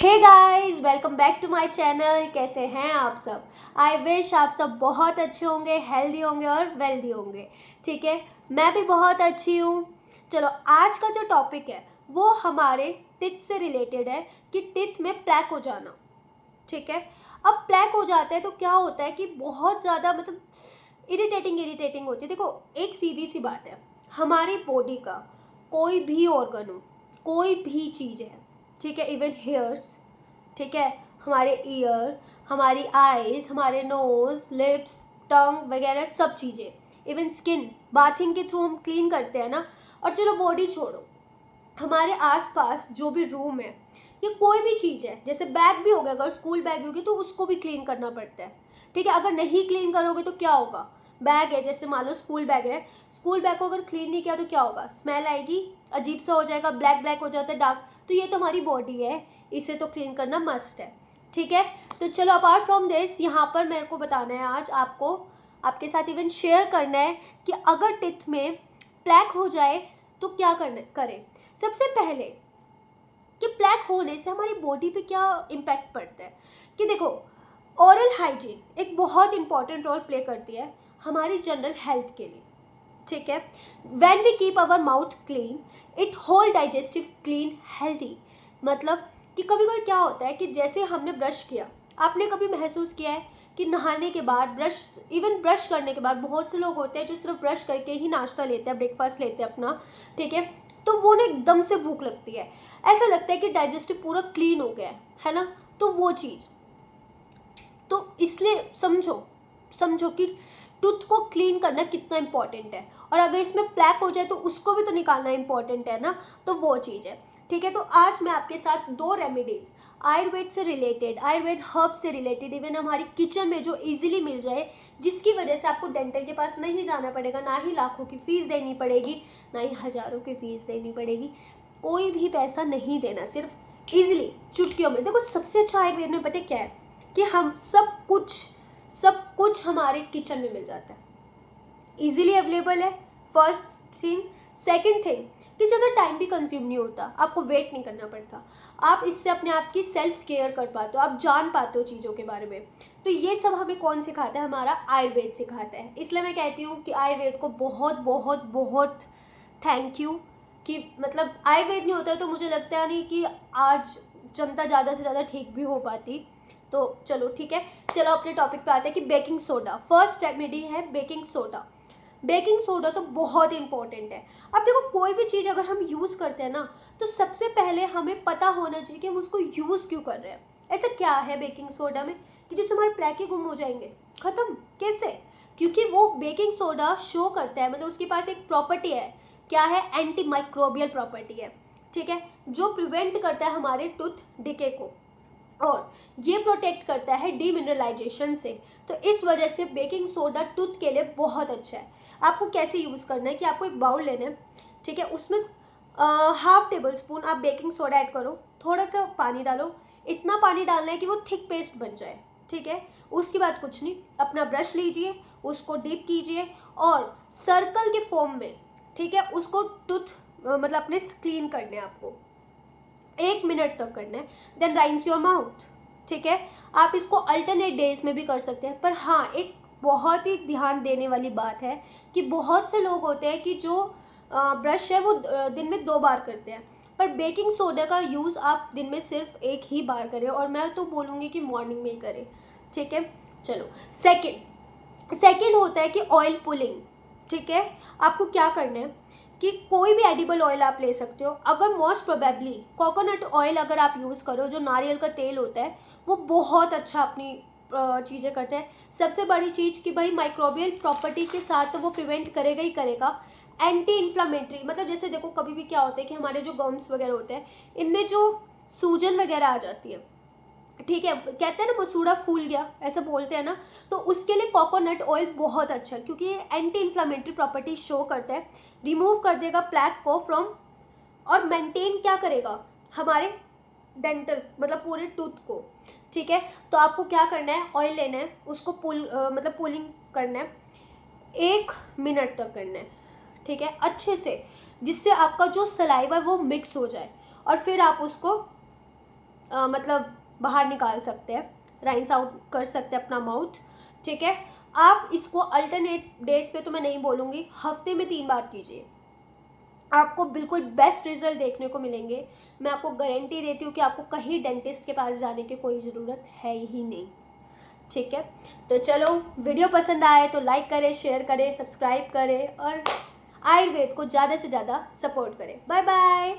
Hey guys, welcome back to my channel. कैसे हैं आप सब? आई विश आप सब बहुत अच्छे होंगे, हेल्दी होंगे और वेल्दी होंगे। ठीक है, मैं भी बहुत अच्छी हूँ। चलो, आज का जो टॉपिक है वो हमारे टिथ से रिलेटेड है कि टिथ में प्लैक हो जाना। ठीक है, अब प्लैक हो जाता है तो क्या होता है कि बहुत ज़्यादा इरिटेटिंग होती है। देखो, एक सीधी सी बात है, हमारी बॉडी का कोई भी ऑर्गन हो, कोई भी चीज़ है, ठीक है, इवन हेयर्स, ठीक है, हमारे ईयर, हमारी आईज, हमारे नोज, लिप्स, टंग वगैरह सब चीज़ें, इवन स्किन, बाथिंग के थ्रू हम क्लीन करते हैं ना। और चलो बॉडी छोड़ो, हमारे आसपास जो भी रूम है, ये कोई भी चीज़ है, जैसे बैग भी हो गया, अगर स्कूल बैग भी होगी तो उसको भी क्लीन करना पड़ता है। ठीक है, अगर नहीं क्लीन करोगे तो क्या होगा? बैग है, जैसे मान लो स्कूल बैग है, स्कूल बैग को अगर क्लीन नहीं किया तो क्या होगा? स्मेल आएगी, अजीब सा हो जाएगा, ब्लैक ब्लैक हो जाता है, डार्क। तो ये तो हमारी बॉडी है, इसे तो क्लीन करना मस्ट है। ठीक है, तो चलो अपार्ट फ्रॉम दिस, यहाँ पर मेरे को बताना है आज आपको, आपके साथ इवन शेयर करना है कि अगर टिथ में प्लैक हो जाए तो क्या करना करें। सबसे पहले कि प्लैक होने से हमारी बॉडी पे क्या इम्पैक्ट पड़ता है, कि देखो, ओरल हाइजीन एक बहुत इंपॉर्टेंट रोल प्ले करती है हमारी जनरल हेल्थ के लिए। ठीक है, when we keep our mouth clean, it whole digestive clean healthy. मतलब कि कभी कभी क्या होता है कि जैसे हमने ब्रश किया, आपने कभी महसूस किया है कि नहाने के बाद, ब्रश करने के बाद, बहुत से लोग होते हैं जो सिर्फ ब्रश करके ही नाश्ता लेते हैं, ब्रेकफास्ट लेते हैं अपना। ठीक है, तो वो ना एकदम से भूख लगती है, ऐसा लगता है कि डाइजेस्टिव पूरा क्लीन हो गया है ना। तो वो चीज़, तो इसलिए समझो समझो कि टूथ को क्लीन करना कितना इंपॉर्टेंट है, और अगर इसमें प्लैक हो जाए तो उसको भी तो निकालना इंपॉर्टेंट है ना। तो वो चीज़ है। ठीक है, तो आज मैं आपके साथ दो रेमेडीज़ आयुर्वेद से रिलेटेड, आयुर्वेद हर्ब से रिलेटेड, इवन हमारी किचन में जो इजीली मिल जाए, जिसकी वजह से आपको डेंटल के पास नहीं जाना पड़ेगा, ना ही लाखों की फ़ीस देनी पड़ेगी, ना ही हज़ारों की फ़ीस देनी पड़ेगी, कोई भी पैसा नहीं देना, सिर्फ इजीली चुटकियों में। देखो, सबसे अच्छा आयुर्वेद में पता क्या है कि हम सब कुछ हमारे किचन में मिल जाता है, इजीली अवेलेबल है। First thing. सेकंड थिंग कि ज़्यादा टाइम भी कंज्यूम नहीं होता, आपको वेट नहीं करना पड़ता, आप इससे अपने आप की सेल्फ केयर कर पाते हो, आप जान पाते हो चीज़ों के बारे में। तो ये सब हमें कौन सिखाता है? हमारा आयुर्वेद सिखाता है। इसलिए मैं कहती हूँ कि आयुर्वेद को बहुत बहुत बहुत थैंक यू, कि मतलब आयुर्वेद नहीं होता तो मुझे लगता है नहीं कि आज जनता ज़्यादा से ज़्यादा ठीक भी हो पाती। तो चलो ठीक है, चलो अपने टॉपिक पे आते हैं कि बेकिंग सोडा। फर्स्ट रेमेडी है बेकिंग सोडा। बेकिंग सोडा तो बहुत इंपॉर्टेंट है। अब देखो, कोई भी चीज़ अगर हम यूज़ करते हैं ना, तो सबसे पहले हमें पता होना चाहिए कि हम उसको यूज़ क्यों कर रहे हैं। ऐसा क्या है बेकिंग सोडा में कि जिससे हमारे प्लेक ही गुम हो जाएंगे, ख़त्म कैसे? क्योंकि वो बेकिंग सोडा शो करता है, मतलब उसके पास एक प्रॉपर्टी है, क्या है? एंटी माइक्रोबियल प्रॉपर्टी है। ठीक है, जो प्रिवेंट करता है हमारे टूथ डिके को, और ये प्रोटेक्ट करता है डीमिनरलाइजेशन से। तो इस वजह से बेकिंग सोडा टूथ के लिए बहुत अच्छा है। आपको कैसे यूज़ करना है कि आपको एक बाउल लेना है, ठीक है, उसमें हाफ टेबल स्पून आप बेकिंग सोडा ऐड करो, थोड़ा सा पानी डालो, इतना पानी डालना है कि वो थिक पेस्ट बन जाए। ठीक है, उसके बाद कुछ नहीं, अपना ब्रश लीजिए, उसको डीप कीजिए और सर्कल के फॉर्म में, ठीक है, उसको टूथ मतलब अपने क्लीन करने हैं आपको, 1 मिनट तक करना है। Then rinse your mouth. ठीक है, आप इसको अल्टरनेट डेज में भी कर सकते हैं, पर हाँ, एक बहुत ही ध्यान देने वाली बात है कि बहुत से लोग होते हैं कि जो ब्रश है वो दिन में 2 बार करते हैं, पर बेकिंग सोडा का यूज़ आप दिन में सिर्फ एक ही बार करें, और मैं तो बोलूँगी कि मॉर्निंग में ही करें। ठीक है, चलो सेकेंड होता है कि ऑयल पुलिंग। ठीक है, आपको क्या करना है कि कोई भी एडिबल ऑयल आप ले सकते हो, अगर मोस्ट प्रोबेबली कोकोनट ऑयल अगर आप यूज़ करो, जो नारियल का तेल होता है, वो बहुत अच्छा अपनी चीज़ें करते हैं। सबसे बड़ी चीज़ कि भाई माइक्रोबियल प्रॉपर्टी के साथ तो वो प्रिवेंट करेगा ही करेगा। एंटी इन्फ्लामेटरी, मतलब जैसे देखो, कभी भी क्या होता है कि हमारे जो गम्स वगैरह होते हैं, इनमें जो सूजन वगैरह आ जाती है, ठीक है, कहते हैं ना मसूड़ा फूल गया, ऐसा बोलते हैं ना, तो उसके लिए कोकोनट ऑयल बहुत अच्छा है, क्योंकि ये एंटी इन्फ्लामेटरी प्रॉपर्टी शो करता है, रिमूव कर देगा प्लैक को फ्रॉम, और मेंटेन क्या करेगा? हमारे डेंटल मतलब पूरे टूथ को। ठीक है, तो आपको क्या करना है? ऑयल लेना है, उसको मतलब पुलिंग करना है, 1 मिनट तक करना है। ठीक है, अच्छे से, जिससे आपका जो सलाइवा है वो मिक्स हो जाए, और फिर आप उसको मतलब बाहर निकाल सकते हैं, राइंस आउट कर सकते हैं अपना माउथ, ठीक है। आप इसको अल्टरनेट डेज पे तो मैं नहीं बोलूँगी, हफ्ते में 3 बार कीजिए, आपको बिल्कुल बेस्ट रिजल्ट देखने को मिलेंगे। मैं आपको गारंटी देती हूँ कि आपको कहीं डेंटिस्ट के पास जाने की कोई ज़रूरत है ही नहीं, ठीक है। तो चलो, वीडियो पसंद आए तो लाइक करें, शेयर करें, सब्सक्राइब करें और आयुर्वेद को ज़्यादा से ज़्यादा सपोर्ट करें। Bye bye.